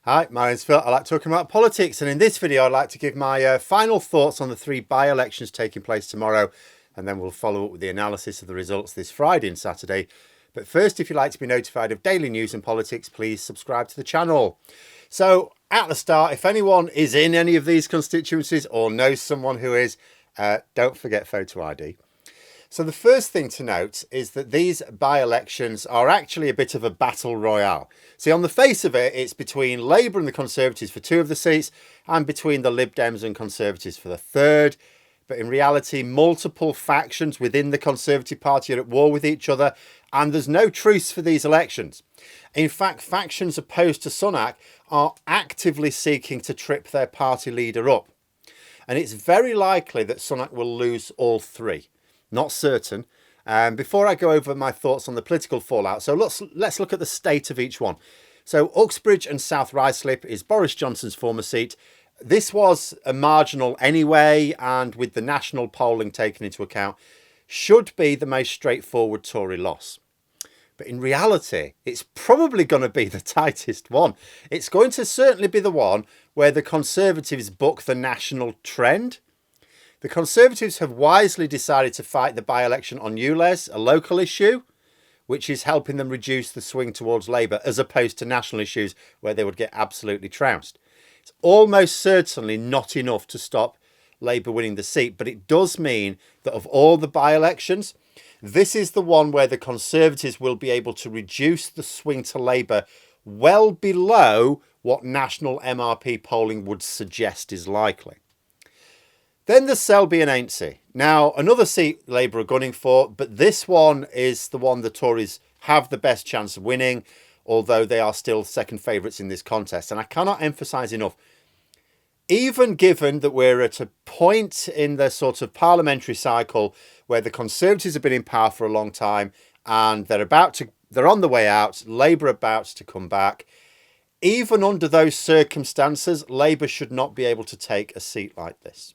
Hi, my name's Phil. I like talking about politics, and in this video, I'd like to give my final thoughts on the three by-elections taking place tomorrow, and then we'll follow up with the analysis of the results this Friday and Saturday. But first, if you'd like to be notified of daily news and politics, please subscribe to the channel. So, at the start, if anyone is in any of these constituencies or knows someone who is, don't forget photo ID. So the first thing to note is that these by-elections are actually a bit of a battle royale. See, on the face of it, it's between Labour and the Conservatives for two of the seats and between the Lib Dems and Conservatives for the third. But in reality, multiple factions within the Conservative Party are at war with each other, and there's no truce for these elections. In fact, factions opposed to Sunak are actively seeking to trip their party leader up. And it's very likely that Sunak will lose all three. Not certain. Before I go over my thoughts on the political fallout, so let's look at the state of each one. So Uxbridge and South Ruislip is Boris Johnson's former seat. This was a marginal anyway, and with the national polling taken into account, should be the most straightforward Tory loss. But in reality, it's probably going to be the tightest one. It's going to certainly be the one where the Conservatives buck the national trend. The Conservatives have wisely decided to fight the by-election on ULEZ, a local issue, which is helping them reduce the swing towards Labour, as opposed to national issues where they would get absolutely trounced. It's almost certainly not enough to stop Labour winning the seat, but it does mean that of all the by-elections, this is the one where the Conservatives will be able to reduce the swing to Labour well below what national MRP polling would suggest is likely. Then there's Selby and Ainsty. Now, another seat Labour are gunning for, but this one is the one the Tories have the best chance of winning, although they are still second favourites in this contest. And I cannot emphasise enough, even given that we're at a point in the sort of parliamentary cycle where the Conservatives have been in power for a long time and they're on the way out, Labour about to come back. Even under those circumstances, Labour should not be able to take a seat like this.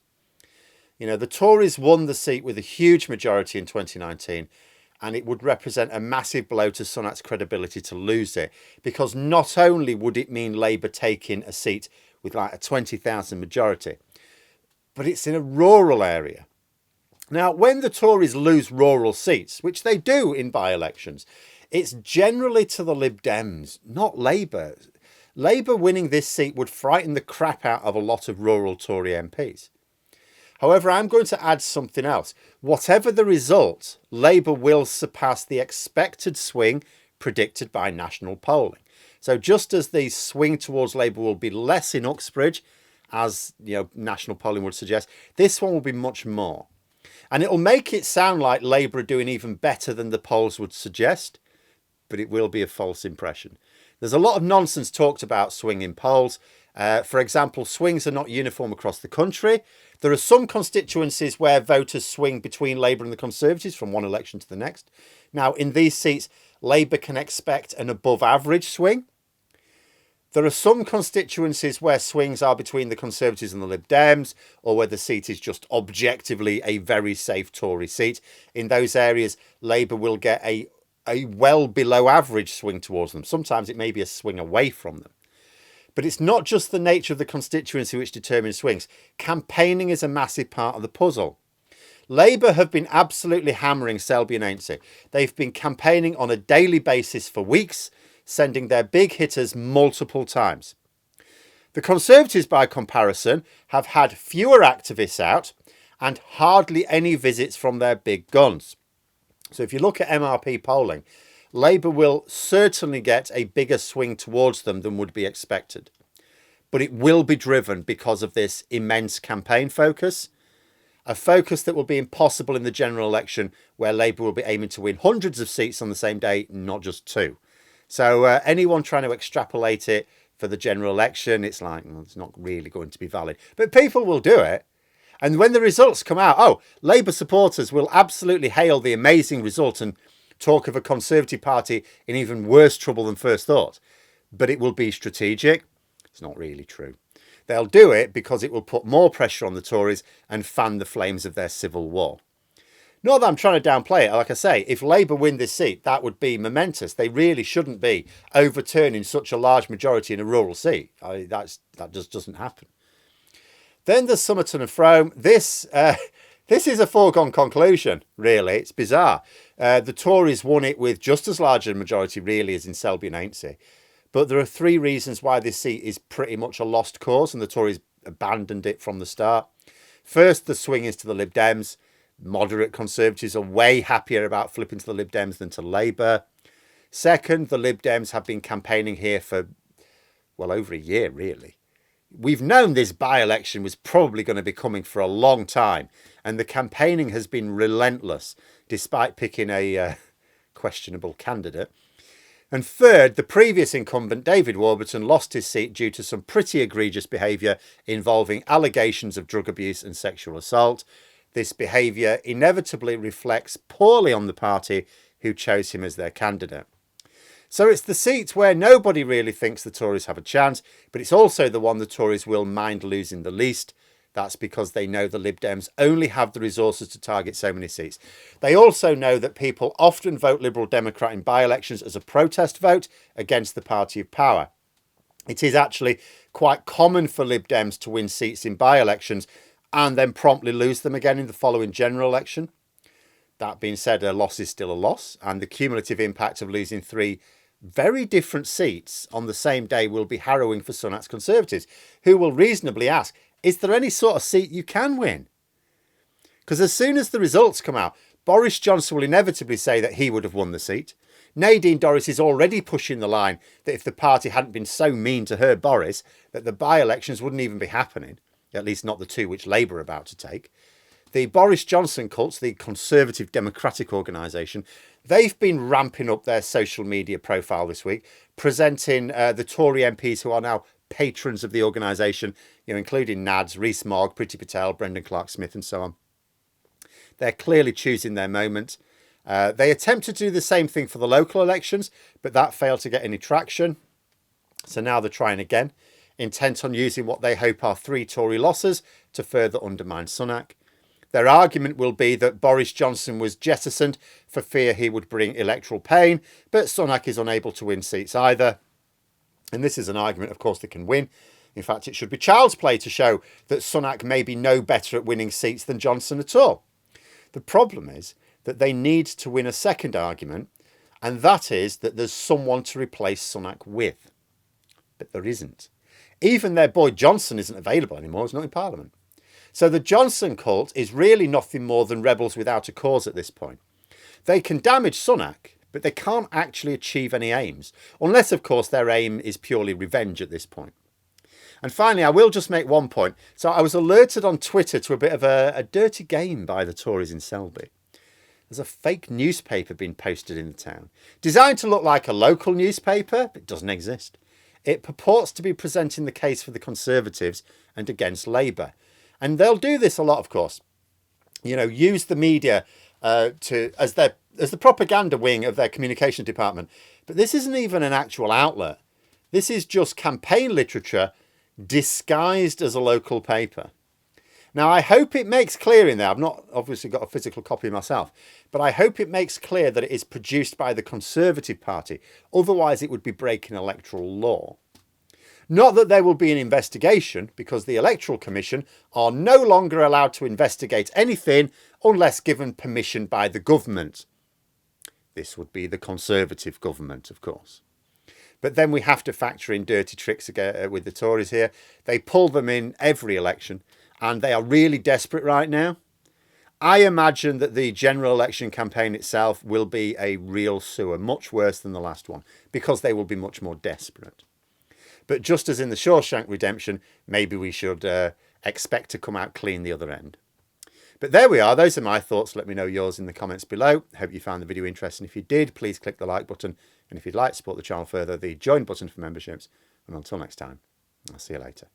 You know, the Tories won the seat with a huge majority in 2019, and it would represent a massive blow to Sunak's credibility to lose it, because not only would it mean Labour taking a seat with like a 20,000 majority, but it's in a rural area. Now, when the Tories lose rural seats, which they do in by-elections, it's generally to the Lib Dems, not Labour. Labour winning this seat would frighten the crap out of a lot of rural Tory MPs. However, I'm going to add something else. Whatever the result, Labour will surpass the expected swing predicted by national polling. So just as the swing towards Labour will be less in Uxbridge, as national polling would suggest, this one will be much more. And it'll make it sound like Labour are doing even better than the polls would suggest, but it will be a false impression. There's a lot of nonsense talked about swing in polls. For example, swings are not uniform across the country. There are some constituencies where voters swing between Labour and the Conservatives from one election to the next. Now, in these seats, Labour can expect an above average swing. There are some constituencies where swings are between the Conservatives and the Lib Dems, or where the seat is just objectively a very safe Tory seat. In those areas, Labour will get a well below average swing towards them. Sometimes it may be a swing away from them. But it's not just the nature of the constituency which determines swings. Campaigning is a massive part of the puzzle. Labour have been absolutely hammering Selby and Ainsty. They've been campaigning on a daily basis for weeks, sending their big hitters multiple times. The Conservatives, by comparison, have had fewer activists out and hardly any visits from their big guns. So if you look at MRP polling, Labour will certainly get a bigger swing towards them than would be expected. But it will be driven because of this immense campaign focus, a focus that will be impossible in the general election, where Labour will be aiming to win hundreds of seats on the same day, not just two. So anyone trying to extrapolate it for the general election, it's like, well, it's not really going to be valid. But people will do it. And when the results come out, Labour supporters will absolutely hail the amazing result and talk of a Conservative Party in even worse trouble than first thought. But it will be strategic. It's not really true. They'll do it because it will put more pressure on the Tories and fan the flames of their civil war. Not that I'm trying to downplay it. Like I say, if Labour win this seat, that would be momentous. They really shouldn't be overturning such a large majority in a rural seat. That just doesn't happen. Then there's Somerton and Frome. This is a foregone conclusion, really. It's bizarre. The Tories won it with just as large a majority, really, as in Selby and Ainsty. But there are three reasons why this seat is pretty much a lost cause, and the Tories abandoned it from the start. First, the swing is to the Lib Dems. Moderate Conservatives are way happier about flipping to the Lib Dems than to Labour. Second, the Lib Dems have been campaigning here for, well, over a year, really. We've known this by-election was probably going to be coming for a long time, and the campaigning has been relentless, despite picking a questionable candidate. And third, the previous incumbent, David Warburton, lost his seat due to some pretty egregious behaviour involving allegations of drug abuse and sexual assault. This behaviour inevitably reflects poorly on the party who chose him as their candidate. So it's the seat where nobody really thinks the Tories have a chance, but it's also the one the Tories will mind losing the least. That's because they know the Lib Dems only have the resources to target so many seats. They also know that people often vote Liberal Democrat in by-elections as a protest vote against the party of power. It is actually quite common for Lib Dems to win seats in by-elections and then promptly lose them again in the following general election. That being said, a loss is still a loss, and the cumulative impact of losing three very different seats on the same day will be harrowing for Sunak's Conservatives, who will reasonably ask, is there any sort of seat you can win? Because as soon as the results come out, Boris Johnson will inevitably say that he would have won the seat. Nadine Dorries is already pushing the line that if the party hadn't been so mean to her Boris, that the by-elections wouldn't even be happening, at least not the two which Labour are about to take. The Boris Johnson cults, the Conservative Democratic Organisation, they've been ramping up their social media profile this week, presenting the Tory MPs who are now patrons of the organisation, including Nads, Rees-Mogg, Priti Patel, Brendan Clark-Smith and so on. They're clearly choosing their moment. They attempted to do the same thing for the local elections, but that failed to get any traction. So now they're trying again, intent on using what they hope are 3 Tory losses to further undermine Sunak. Their argument will be that Boris Johnson was jettisoned for fear he would bring electoral pain, but Sunak is unable to win seats either. And this is an argument, of course, that can win. In fact, it should be child's play to show that Sunak may be no better at winning seats than Johnson at all. The problem is that they need to win a second argument, and that is that there's someone to replace Sunak with. But there isn't. Even their boy Johnson isn't available anymore. He's not in Parliament. So the Johnson cult is really nothing more than rebels without a cause at this point. They can damage Sunak, but they can't actually achieve any aims, unless, of course, their aim is purely revenge at this point. And finally, I will just make one point. So I was alerted on Twitter to a bit of a dirty game by the Tories in Selby. There's a fake newspaper being posted in the town, designed to look like a local newspaper, but it doesn't exist. It purports to be presenting the case for the Conservatives and against Labour. And they'll do this a lot, of course. Use the media as the propaganda wing of their communications department. But this isn't even an actual outlet. This is just campaign literature disguised as a local paper. Now, I hope it makes clear in there, I've not obviously got a physical copy myself, but I hope it makes clear that it is produced by the Conservative Party. Otherwise, it would be breaking electoral law. Not that there will be an investigation, because the Electoral Commission are no longer allowed to investigate anything unless given permission by the government. This would be the Conservative government, of course. But then we have to factor in dirty tricks with the Tories here. They pull them in every election, and they are really desperate right now. I imagine that the general election campaign itself will be a real sewer, much worse than the last one, because they will be much more desperate. But just as in the Shawshank Redemption, maybe we should expect to come out clean the other end. But there we are. Those are my thoughts. Let me know yours in the comments below. Hope you found the video interesting. If you did, please click the like button. And if you'd like to support the channel further, the join button for memberships. And until next time, I'll see you later.